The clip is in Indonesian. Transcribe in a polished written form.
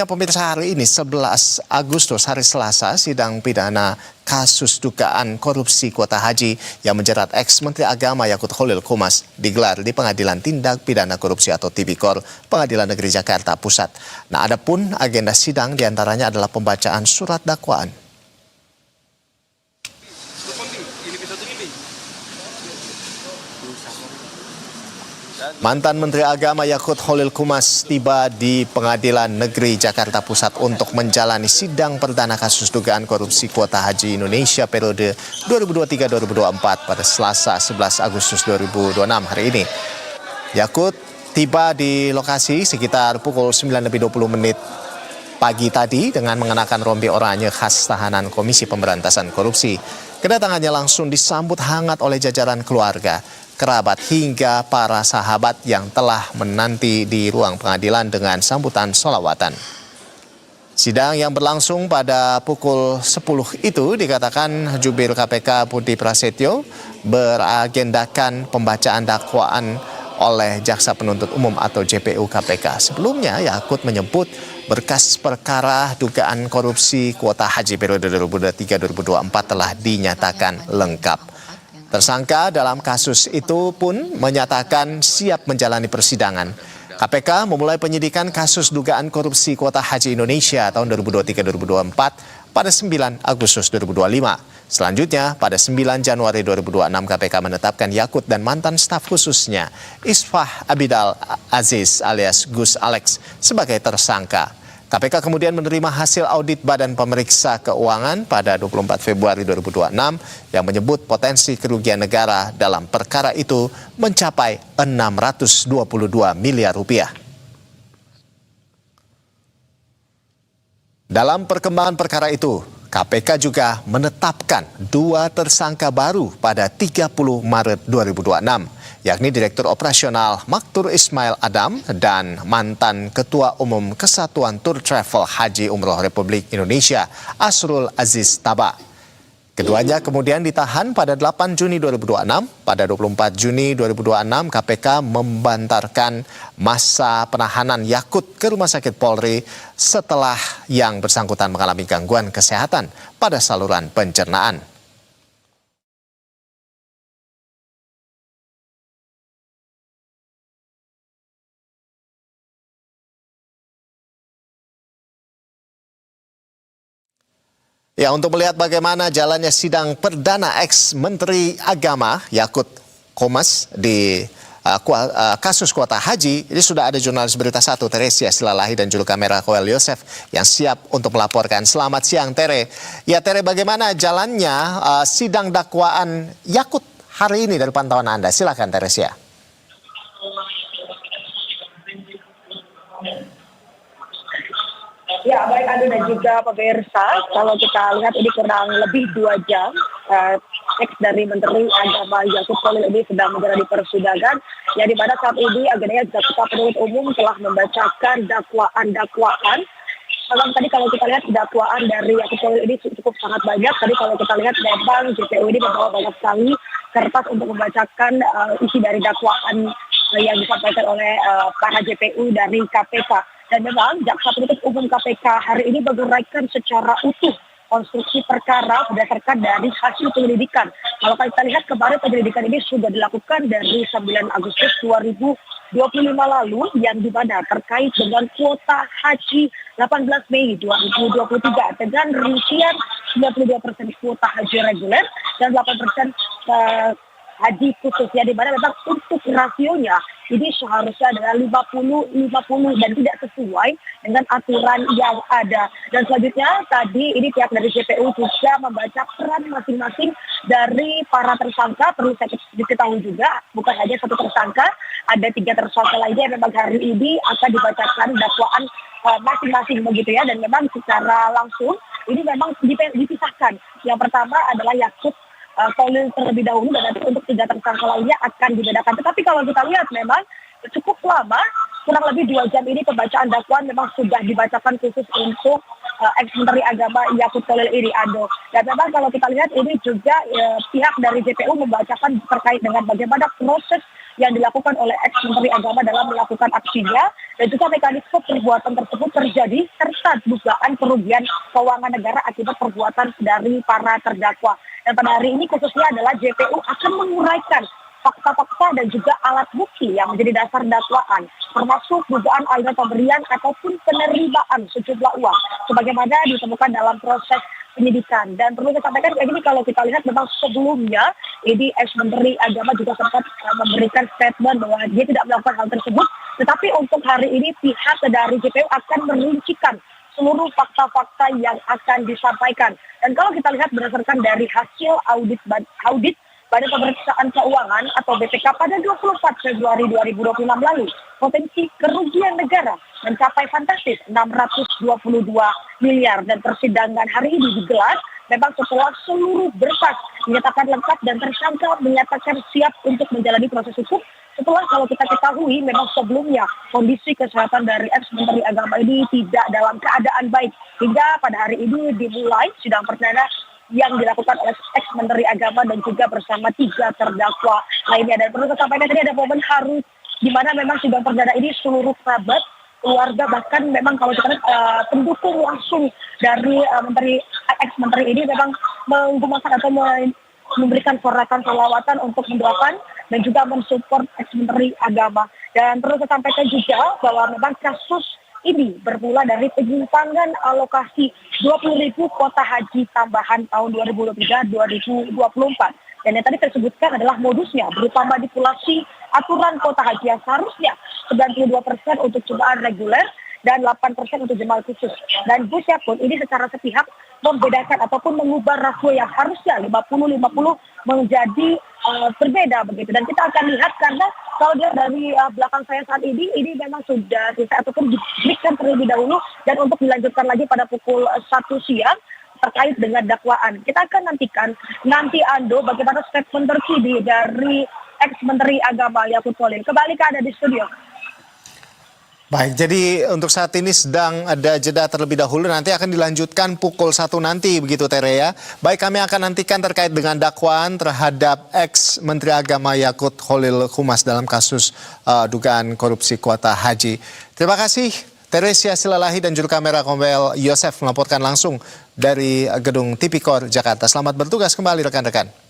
Pemirsa, hari ini 11 Agustus hari Selasa, sidang pidana kasus dugaan korupsi kuota haji yang menjerat ex-Menteri Agama Yakut Khalil Qumas digelar di Pengadilan Tindak Pidana Korupsi atau Tipikor, Pengadilan Negeri Jakarta Pusat. Nah, adapun agenda sidang diantaranya adalah pembacaan surat dakwaan. Mantan Menteri Agama Yakut Khalil Qumas tiba di Pengadilan Negeri Jakarta Pusat untuk menjalani sidang perdana kasus dugaan korupsi kuota haji Indonesia periode 2023-2024 pada Selasa 11 Agustus 2026 hari ini. Yakut tiba di lokasi sekitar pukul 9:20 pagi tadi dengan mengenakan rompi oranye khas tahanan Komisi Pemberantasan Korupsi. Kedatangannya langsung disambut hangat oleh jajaran keluarga, kerabat hingga para sahabat yang telah menanti di ruang pengadilan dengan sambutan sholawatan. Sidang yang berlangsung pada pukul 10 itu dikatakan Jubir KPK Budi Prasetyo beragendakan pembacaan dakwaan oleh Jaksa Penuntut Umum atau JPU KPK. Sebelumnya Yakut menyebut berkas perkara dugaan korupsi kuota haji periode 2023-2024 telah dinyatakan lengkap. Tersangka dalam kasus itu pun menyatakan siap menjalani persidangan. KPK memulai penyidikan kasus dugaan korupsi kuota haji Indonesia tahun 2023-2024 pada 9 Agustus 2025. Selanjutnya, pada 9 Januari 2026 KPK menetapkan Yakut dan mantan staf khususnya Isfah Abidal Aziz alias Gus Alex sebagai tersangka. KPK kemudian menerima hasil audit Badan Pemeriksa Keuangan pada 24 Februari 2026 yang menyebut potensi kerugian negara dalam perkara itu mencapai 622 miliar rupiah. Dalam perkembangan perkara itu, KPK juga menetapkan 2 tersangka baru pada 30 Maret 2026, yakni Direktur Operasional Maktur Ismail Adam dan mantan Ketua Umum Kesatuan Tour Travel Haji Umroh Republik Indonesia, Asrul Aziz Taba. Keduanya kemudian ditahan pada 8 Juni 2026. Pada 24 Juni 2026, KPK membantarkan masa penahanan Yakut ke Rumah Sakit Polri setelah yang bersangkutan mengalami gangguan kesehatan pada saluran pencernaan. Ya, untuk melihat bagaimana jalannya sidang perdana ex-Menteri Agama Yakut Qumas di kasus kuota haji, ini sudah ada jurnalis Berita 1 Teresia Silalahi dan juru kamera Koel Yosef yang siap untuk melaporkan. Selamat siang, Tere. Ya, Tere, bagaimana jalannya sidang dakwaan Yakut hari ini dari pantauan Anda? Silakan, Teresia. Ya, baik Anda dan juga pemirsa, kalau kita lihat ini kurang lebih 2 jam, ex dari Menteri Agama Yakut Khalil ini sedang menjalani persidangan, yang dimana saat ini agendanya Jaksa Penuntut Umum telah membacakan dakwaan. Memang tadi kalau kita lihat dakwaan dari Yakut Khalil ini cukup sangat banyak. Tadi kalau kita lihat memang JPU ini membawa banyak sekali kertas untuk membacakan isi dari dakwaan yang disampaikan oleh para JPU dari KPK. Dan memang Jaksa Penuntut Umum KPK hari ini menguraikan secara utuh konstruksi perkara berdasarkan dari hasil penyelidikan. Kalau kita lihat kemarin penyelidikan ini sudah dilakukan dari 9 Agustus 2025 lalu yang dimana terkait dengan kuota haji 18 Mei 2023 dengan rincian 92% kuota haji reguler dan 8% haji khusus, ya dimana memang untuk rasionya ini seharusnya adalah 50-50 dan tidak sesuai dengan aturan yang ada. Dan selanjutnya tadi ini pihak dari JPU juga membaca peran masing-masing dari para tersangka. Perlu saya diketahui juga bukan hanya 1 tersangka, ada 3 tersangka lainnya yang memang hari ini akan dibacakan dakwaan masing-masing begitu ya. Dan memang secara langsung ini memang dipisahkan. Yang pertama adalah Yakut Khalil terlebih dahulu dan nanti untuk 3 tersangka lainnya akan dibedakan. Tetapi kalau kita lihat memang cukup lama, kurang lebih 2 jam ini pembacaan dakwaan memang sudah dibacakan khusus untuk ex-Menteri Agama Yakut Khalil ini, Ando. Dan memang kalau kita lihat ini juga pihak dari JPU membacakan terkait dengan bagaimana proses yang dilakukan oleh ex-Menteri Agama dalam melakukan aksinya dan juga mekanisme perbuatan tersebut terjadi serta dugaan kerugian keuangan negara akibat perbuatan dari para terdakwa. Dan pada hari ini khususnya adalah JPU akan menguraikan fakta-fakta dan juga alat bukti yang menjadi dasar dakwaan, termasuk dugaan aliran pemberian ataupun penerimaan sejumlah uang, sebagaimana ditemukan dalam proses penyidikan. Dan perlu kita sampaikan kayak gini, kalau kita lihat memang sebelumnya ini ex-Menteri Agama juga sempat memberikan statement bahwa dia tidak melakukan hal tersebut, tetapi untuk hari ini pihak dari JPU akan merincikan seluruh fakta-fakta yang akan disampaikan. Dan kalau kita lihat berdasarkan dari hasil audit Badan Pemeriksaan Keuangan atau BPK pada 24 Februari 2026 lalu, potensi kerugian negara mencapai fantastis 622 miliar dan persidangan hari ini digelar memang setelah seluruh berkas dinyatakan lengkap dan tersangka menyatakan siap untuk menjalani proses hukum. Setelah kalau kita ketahui memang sebelumnya kondisi kesehatan dari ex-Menteri Agama ini tidak dalam keadaan baik hingga pada hari ini dimulai sidang perdana yang dilakukan oleh ex-Menteri Agama dan juga bersama 3 terdakwa lainnya. Dan perlu saya sampaikan tadi ada momen haru di mana memang sidang perdana ini seluruh kerabat, keluarga, bahkan memang kalau kita lihat pendukung langsung dari ex-Menteri ini memang menggunakan atau memberikan sorakan selawatan untuk mendoakan dan juga mensupport ex-Menteri Agama. Dan perlu saya sampaikan juga bahwa memang kasus ini bermula dari penyimpangan alokasi 20.000 kuota haji tambahan tahun 2023-2024. Dan yang tadi tersebutkan adalah modusnya berupa manipulasi aturan kuota haji yang seharusnya 92% untuk jemaah reguler dan 8% untuk jemaah khusus. Dan Busya pun ini secara sepihak membedakan ataupun mengubah rasio yang harusnya 50-50 menjadi berbeda begitu. Dan kita akan lihat karena kalau dia dari belakang saya saat ini memang sudah selesai ataupun diberikan terlebih dahulu dan untuk dilanjutkan lagi pada pukul 1 siang terkait dengan dakwaan. Kita akan nantikan nanti Ando bagaimana statement terkini dari ex-Menteri Agama Yakut Khalil. Kembali ke Anda di studio. Baik, jadi untuk saat ini sedang ada jeda terlebih dahulu, nanti akan dilanjutkan pukul 1 nanti, begitu Tere ya. Baik, kami akan nantikan terkait dengan dakwaan terhadap ex-Menteri Agama Yakut Khalil Qumas dalam kasus dugaan korupsi kuota haji. Terima kasih Teresia Silalahi dan juru kamera Kombel Yosef melaporkan langsung dari gedung Tipikor Jakarta. Selamat bertugas kembali rekan-rekan.